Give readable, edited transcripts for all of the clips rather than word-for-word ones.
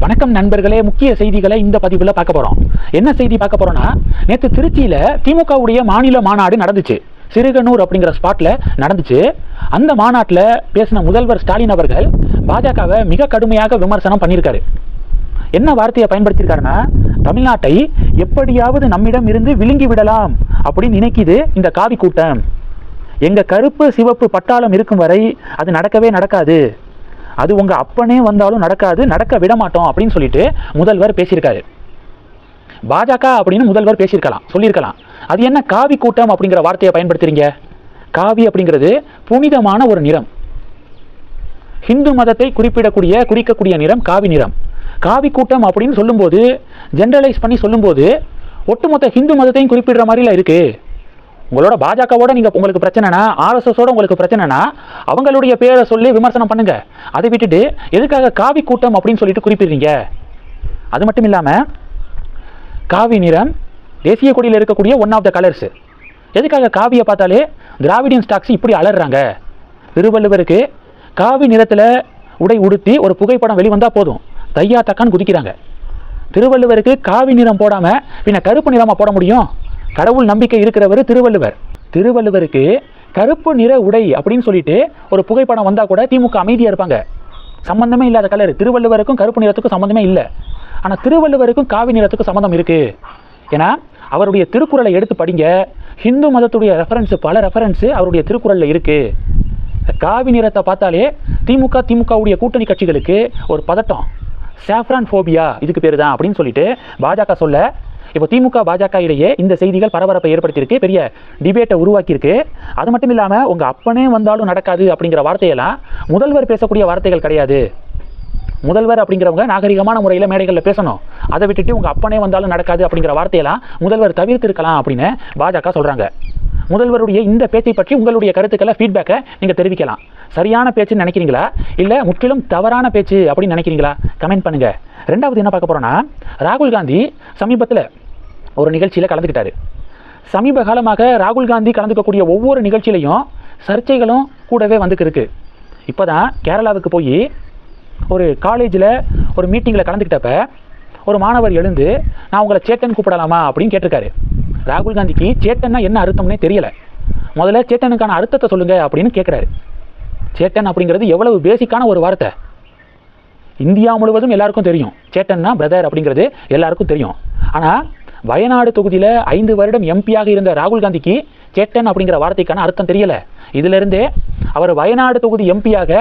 வணக்கம் நண்பர்களே, முக்கிய செய்திகளை இந்த பதிவில் பார்க்க போகிறோம். என்ன செய்தி பார்க்க போகிறோன்னா, நேற்று திருச்சியில் திமுகவுடைய மாநில மாநாடு நடந்துச்சு. சிறுகனூர் அப்படிங்கிற ஸ்பாட்டில் நடந்துச்சு. அந்த மாநாட்டில் பேசின முதல்வர் ஸ்டாலின் அவர்கள் பாஜகவை மிக கடுமையாக விமர்சனம் பண்ணியிருக்காரு. என்ன வார்த்தையை பயன்படுத்தியிருக்காருன்னா, தமிழ்நாட்டை எப்படியாவது நம்மிடம் இருந்து விழுங்கி விடலாம் அப்படின்னு நினைக்குது இந்த காவி கூட்டம். எங்கள் கருப்பு சிவப்பு பட்டாளம் இருக்கும் வரை அது நடக்கவே நடக்காது, அது உங்கள் அப்பனே வந்தாலும் நடக்காது, நடக்க விட மாட்டோம் அப்படின்னு சொல்லிட்டு முதல்வர் பேசியிருக்காரு. பாஜக அப்படின்னு முதல்வர் சொல்லியிருக்கலாம். அது என்ன காவி கூட்டம் அப்படிங்கிற வார்த்தையை பயன்படுத்துறீங்க? காவி அப்படிங்கிறது புனிதமான ஒரு நிறம். ஹிந்து மதத்தை குறிக்கக்கூடிய நிறம் காவி நிறம். காவி கூட்டம் அப்படின்னு சொல்லும்போது, ஜென்ரலைஸ் பண்ணி சொல்லும்போது ஒட்டுமொத்த ஹிந்து மதத்தையும் குறிப்பிடுற மாதிரிலாம் இருக்கு. உங்களோட பாஜகவோட உங்களுக்கு பிரச்சனைனா, ஆர்எஸ்எஸோட உங்களுக்கு பிரச்சனைனா அவங்களுடைய பேரை சொல்லி விமர்சனம் பண்ணுங்க. அதை விட்டுட்டு எதுக்காக காவி கூட்டம் அப்படின்னு சொல்லிட்டு குறிப்பிடுறீங்க? அது மட்டும் இல்லாமல், காவி நிறம் தேசிய கொடியில் இருக்கக்கூடிய ஒன் ஆஃப் த கலர்ஸ். எதுக்காக காவியை பார்த்தாலே திராவிடியன் ஸ்டாக்ஸ் இப்படி அலறாங்க? திருவள்ளுவருக்கு காவி நிறத்தில் உடை உடுத்தி ஒரு புகைப்படம் வெளிவந்தால் போதும், தையா தக்கான்னு குதிக்கிறாங்க. திருவள்ளுவருக்கு காவி நிறம் போடாமல் பின்ன கருப்பு நிறமாக போட முடியும்? கடவுள் நம்பிக்கை இருக்கிறவர் திருவள்ளுவர். திருவள்ளுவருக்கு கருப்பு நிற உடை அப்படின்னு சொல்லிட்டு ஒரு புகைப்படம் வந்தால் கூட திமுக அமைதியாக இருப்பாங்க. சம்பந்தமே இல்லாத கலர். திருவள்ளுவருக்கும் கருப்பு நிறத்துக்கும் சம்மந்தமே இல்லை. ஆனால் திருவள்ளுவருக்கும் காவி நிறத்துக்கும் சம்மந்தம் இருக்குது. ஏன்னா அவருடைய திருக்குறளை எடுத்து படிங்க. ஹிந்து மதத்துடைய பல ரெஃபரன்ஸு அவருடைய திருக்குறளில் இருக்குது. காவி நிறத்தை பார்த்தாலே திமுகவுடைய கூட்டணி கட்சிகளுக்கு ஒரு பதட்டம். சாஃப்ரான் ஃபோபியா இதுக்கு பேர் தான் அப்படின்னு சொல்லிட்டு பாஜக சொல்ல, இப்போ திமுக பாஜக இடையே இந்த செய்திகள் பரபரப்பை ஏற்படுத்தியிருக்கு, பெரிய டிபேட்டை உருவாக்கியிருக்கு. அது மட்டும் இல்லாமல், உங்கள் அப்பனே வந்தாலும் நடக்காது அப்படிங்கிற வார்த்தையெல்லாம் முதல்வர் பேசக்கூடிய வார்த்தைகள் கிடையாது. முதல்வர் அப்படிங்கிறவங்க நாகரிகமான முறையில் மேடைகளில் பேசணும். அதை விட்டுட்டு உங்கள் அப்பனே வந்தாலும் நடக்காது அப்படிங்கிற வார்த்தையெல்லாம் முதல்வர் தவிர்த்திருக்கலாம் அப்படின்னு பாஜக சொல்கிறாங்க. முதல்வருடைய இந்த பேச்சை பற்றி உங்களுடைய கருத்துக்களை, ஃபீட்பேக்கை நீங்கள் தெரிவிக்கலாம். சரியான பேச்சுன்னு நினைக்கிறீங்களா, இல்லை முற்றிலும் தவறான பேச்சு அப்படின்னு நினைக்கிறீங்களா? கமெண்ட் பண்ணுங்கள். ரெண்டாவது என்ன பார்க்க போகிறோன்னா, ராகுல் காந்தி சமீபத்தில் ஒரு நிகழ்ச்சியில் கலந்துக்கிட்டாரு. சமீப காலமாக ராகுல் காந்தி கலந்துக்கக்கூடிய ஒவ்வொரு நிகழ்ச்சியிலையும் சர்ச்சைகளும் கூடவே வந்துருக்கு. இப்போ தான் கேரளாவுக்கு போய் ஒரு காலேஜில் ஒரு மீட்டிங்கில் கலந்துக்கிட்டப்ப ஒரு மாணவர் எழுந்து, நான் உங்களை சேட்டன் கூப்பிடலாமா அப்படின்னு கேட்டிருக்காரு. ராகுல் காந்திக்கு சேட்டன்னா என்ன அர்த்தம்னே தெரியலை. முதல்ல சேட்டனுக்கான அர்த்தத்தை சொல்லுங்கள் அப்படின்னு கேட்குறாரு. சேட்டன் அப்படிங்கிறது எவ்வளவு பேசிக்கான ஒரு வார்த்தை. இந்தியா முழுவதும் எல்லாருக்கும் தெரியும். சேட்டன்னா பிரதர் அப்படிங்கிறது எல்லாருக்கும் தெரியும். ஆனால் வயநாடு தொகுதியில் 5 வருடம் எம்பியாக இருந்த ராகுல் காந்திக்கு சேட்டன் அப்படிங்கிற வார்த்தைக்கான அர்த்தம் தெரியலை. இதிலிருந்தே அவர் வயநாடு தொகுதி எம்பியாக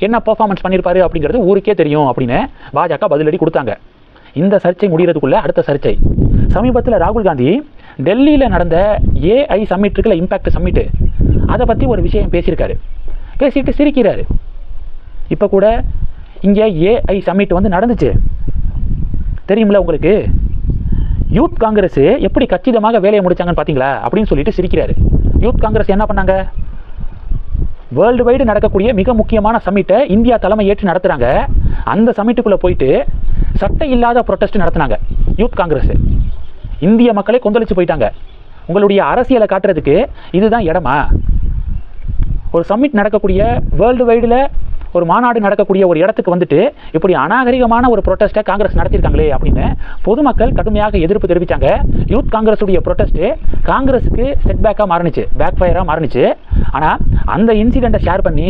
என்ன பெர்ஃபார்மன்ஸ் பண்ணியிருப்பாரு அப்படிங்கிறது ஊருக்கே தெரியும் அப்படின்னு பாஜக பதிலடி கொடுத்தாங்க. இந்த சர்ச்சை முடிகிறதுக்குள்ள அடுத்த சர்ச்சை. சமீபத்தில் ராகுல் காந்தி டெல்லியில் நடந்த ஏஐ சம்மிட் இருக்குல்ல, இம்பேக்ட் சம்மிட்டு, அதை பற்றி ஒரு விஷயம் பேசியிருக்காரு. பேசிட்டு சிரிக்கிறாரு. இப்போ கூட இங்கே ஏஐ சம்மிட் நடந்துச்சு தெரியுமில்ல உங்களுக்கு. யூத் காங்கிரஸ் எப்படி கச்சிதமாக வேலையை முடிச்சாங்கன்னு பார்த்தீங்களா அப்படின்னு சொல்லிட்டு சிரிக்கிறாரு. யூத் காங்கிரஸ் என்ன பண்ணாங்க? வேர்ல்டு வைடு நடக்கக்கூடிய மிக முக்கியமான சம்மிட்டை இந்தியா தலைமை ஏற்று நடத்துகிறாங்க. அந்த சம்மிட்டுக்குள்ளே போயிட்டு சட்டை இல்லாத ப்ரொட்டஸ்ட் நடத்தினாங்க யூத் காங்கிரஸ். இந்திய மக்களை கொந்தளிச்சு போயிட்டாங்க. உங்களுடைய அரசியலை காட்டுறதுக்கு இதுதான் இடமா? ஒரு சம்மிட் நடக்கக்கூடிய, வேர்ல்டு வைடில் ஒரு மாநாடு நடக்கக்கூடிய ஒரு இடத்துக்கு இப்படி அநாகரிகமான ஒரு ப்ரொட்டஸ்ட்டை காங்கிரஸ் நடத்தியிருக்காங்களே அப்படின்னு பொதுமக்கள் கடுமையாக எதிர்ப்பு தெரிவித்தாங்க. யூத் காங்கிரஸுடைய ப்ரொட்டஸ்ட்டு காங்கிரஸுக்கு செட்பேக்காக மாறினுச்சு, பேக் ஃபயராக மாறினுச்சு. ஆனால் அந்த இன்சிடெண்ட்டை ஷேர் பண்ணி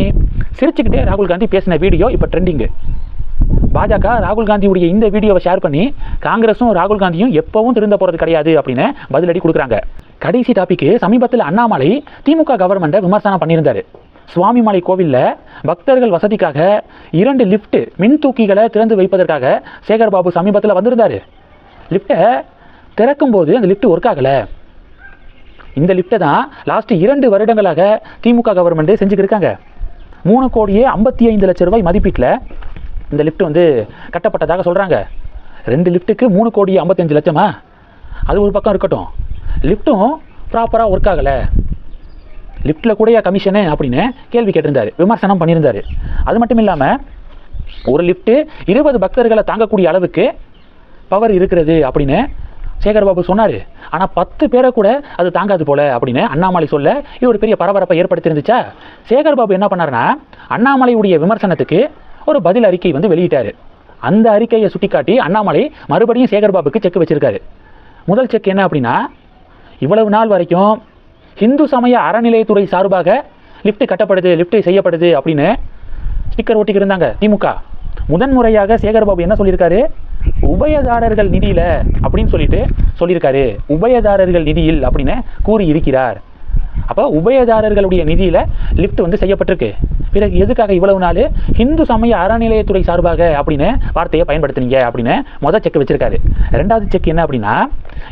சிரிச்சுக்கிட்டே ராகுல் காந்தி பேசின வீடியோ இப்போ ட்ரெண்டிங்கு. பாஜக ராகுல் காந்தியுடைய இந்த வீடியோவை ஷேர் பண்ணி காங்கிரஸும் ராகுல் காந்தியும் எப்பவும் திருந்த போகிறது கிடையாது அப்படின்னு பதிலடி கொடுக்குறாங்க. கடைசி டாபிக்கு, சமீபத்தில் அண்ணாமலை திமுக கவர்மெண்ட்டை விமர்சனம் பண்ணியிருந்தார். சுவாமிமலை கோவிலில் பக்தர்கள் வசதிக்காக 2 லிஃப்ட் மின் தூக்கிகளை திறந்து வைப்பதற்காக சேகர்பாபு சமீபத்தில் வந்திருந்தார். லிஃப்ட்டை திறக்கும்போது அந்த லிஃப்ட் ஒர்க் ஆகலை. இந்த லிஃப்ட்டை தான் லாஸ்ட் 2 வருடங்களாக திமுக கவர்மெண்ட்டு செஞ்சுக்கிருக்காங்க. 3,55,00,000 ரூபாய் மதிப்பீட்டில் இந்த லிஃப்ட் கட்டப்பட்டதாக சொல்கிறாங்க. 2 லிஃப்ட்டுக்கு 3,55,00,000. அது ஒரு பக்கம் இருக்கட்டும், லிஃப்ட்டும் ப்ராப்பராக ஒர்க் ஆகலை, லிஃப்ட்டில் கூடயா கமிஷனு அப்படின்னு கேள்வி கேட்டிருந்தார், விமர்சனம் பண்ணியிருந்தார். அது மட்டும் இல்லாமல், ஒரு லிஃப்ட்டு 20 பக்தர்களை தாங்கக்கூடிய அளவுக்கு பவர் இருக்கிறது அப்படின்னு சேகர்பாபு சொன்னார். ஆனால் 10 பேரை கூட அது தாங்காது போல அப்படின்னு அண்ணாமலை சொல்ல இது ஒரு பெரிய பரபரப்பை ஏற்படுத்தியிருந்துச்சா. சேகர்பாபு என்ன பண்ணார்னா, அண்ணாமலையுடைய விமர்சனத்துக்கு ஒரு பதில் அறிக்கை வெளியிட்டார். அந்த அறிக்கையை சுட்டிக்காட்டி அண்ணாமலை மறுபடியும் சேகர்பாபுக்கு செக் வச்சிருக்காரு. முதல் செக் என்ன அப்படின்னா, இவ்வளவு நாள் வரைக்கும் இந்து சமய அறநிலையத்துறை சார்பாக லிஃப்ட் கட்டப்படுது, லிஃப்ட் செய்யப்படுது அப்படின்னு ஸ்டிக்கர் ஒட்டிக்கிருந்தாங்க திமுக. முதன்முறையாக சேகர்பாபு என்ன சொல்லியிருக்காரு, உபயதாரர்கள் நிதியில அப்படின்னு சொல்லியிருக்காரு. உபயதாரர்கள் நிதியில் அப்படின்னு கூறி இருக்கிறார். அப்போ உபயதாரர்களுடைய நிதியில லிஃப்ட் செய்யப்பட்டிருக்கு. பிறகு எதுக்காக இவ்வளவு நாள் இந்து சமய அறநிலையத்துறை சார்பாக அப்படின்னு வார்த்தையை பயன்படுத்துனீங்க அப்படின்னு முதல் செக் வச்சிருக்காரு. ரெண்டாவது செக் என்ன அப்படின்னா,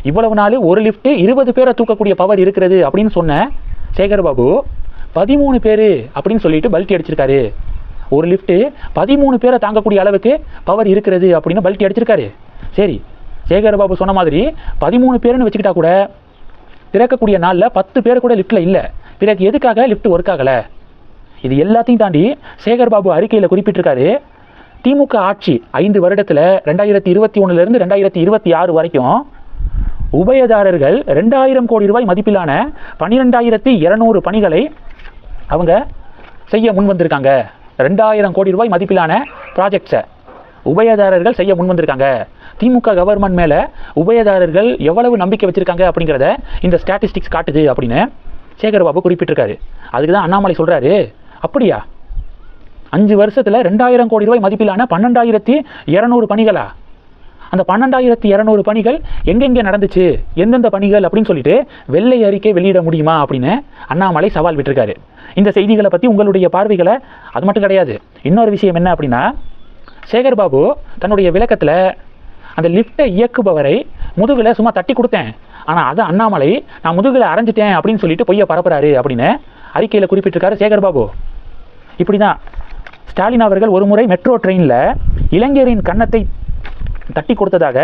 இவ்வளவு நாள் ஒரு லிஃப்ட் 20 பேரை தூக்கக்கூடிய பவர் இருக்கிறது அப்படின்னு சொன்ன சேகர்பாபு 13 பேர் அப்படின்னு சொல்லிட்டு பல்ட்டி அடிச்சிருக்காரு. ஒரு லிஃப்ட் 13 பேரை தாங்கக்கூடிய அளவுக்கு பவர் இருக்கிறது அப்படின்னு பல்ட்டி அடிச்சிருக்காரு. சரி, சேகர்பாபு சொன்ன மாதிரி 13 பேருன்னு வச்சுக்கிட்டா கூட திறக்கக்கூடிய நாளில் 10 பேர் கூட லிஃப்ட்ல இல்லை. பிறகு எதுக்காக லிஃப்ட் ஒர்க் ஆகலை? இது எல்லாத்தையும் தாண்டி சேகர்பாபு அறிக்கையில் குறிப்பிட்டிருக்காரு, திமுக ஆட்சி 5 வருடத்தில் 2021 2026 வரைக்கும் உபயதாரர்கள் 2000 கோடி ரூபாய் மதிப்பிலான 12,200 பணிகளை அவங்க செய்ய முன் வந்திருக்காங்க. 2000 கோடி ரூபாய் மதிப்பிலான ப்ராஜெக்ட்ஸை உபயதாரர்கள் செய்ய முன் வந்திருக்காங்க. திமுக கவர்மெண்ட் மேலே உபயதாரர்கள் எவ்வளவு நம்பிக்கை வச்சிருக்காங்க அப்படிங்கிறத இந்த ஸ்டாட்டிஸ்டிக்ஸ் காட்டுது அப்படின்னு சேகர்பாபு குறிப்பிட்டிருக்காரு. அதுக்கு தான் அண்ணாமலை சொல்றாரு, அப்படியா 5 வருஷத்தில் 2000 கோடி ரூபாய் மதிப்பிலான 12,200 பணிகளா? அந்த 12,200 பணிகள் எங்கெங்கே நடந்துச்சு, எந்தெந்த பணிகள் அப்படின்னு சொல்லிட்டு வெள்ளை அறிக்கை வெளியிட முடியுமா அப்படின்னு அண்ணாமலை சவால் விட்டுருக்காரு. இந்த செய்திகளை பற்றி உங்களுடைய பார்வைகளை, அது மட்டும் கிடையாது, இன்னொரு விஷயம் என்ன அப்படின்னா, சேகர்பாபு தன்னுடைய விளக்கத்தில் அந்த லிஃப்டை இயக்குபவரை முதுகில் சும்மா தட்டி கொடுத்தேன், ஆனால் அதை அண்ணாமலை நான் முதுகில் அரைஞ்சிட்டேன் அப்படின்னு சொல்லிட்டு பொய்யை பரப்புறாரு அப்படின்னு அறிக்கையில் குறிப்பிட்டிருக்காரு சேகர்பாபு. இப்படி தான் ஸ்டாலின் அவர்கள் ஒரு முறை மெட்ரோ ட்ரெயினில் இளைஞரின் கன்னத்தை தட்டி கொடுத்ததாக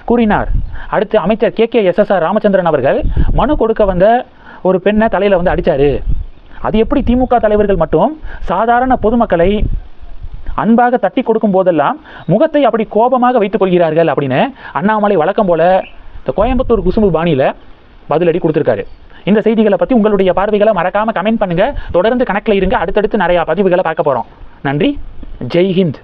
கூறினார். அடுத்து அமைச்சர் KKSSR ராமச்சந்திரன் அவர்கள் மனு கொடுக்க வந்த ஒரு பெண்ணை தலையில் அடித்தார். அது எப்படி திமுக தலைவர்கள் மட்டும் சாதாரண பொதுமக்களை அன்பாக தட்டி கொடுக்கும் போதெல்லாம் முகத்தை அப்படி கோபமாக வைத்துக் கொள்கிறார்கள் அப்படின்னு அண்ணாமலை வழக்கம் போல இந்த கோயம்புத்தூர் குசும்பு பாணியில் பதிலடி கொடுத்துருக்காரு. இந்த செய்திகளை பற்றி உங்களுடைய பார்வைகளை மறக்காமல் கமெண்ட் பண்ணுங்கள். தொடர்ந்து கணக்கில் இருங்க. அடுத்தடுத்து நிறையா பதிவுகளை பார்க்க போகிறோம். நன்றி. ஜெய் ஹிந்த்.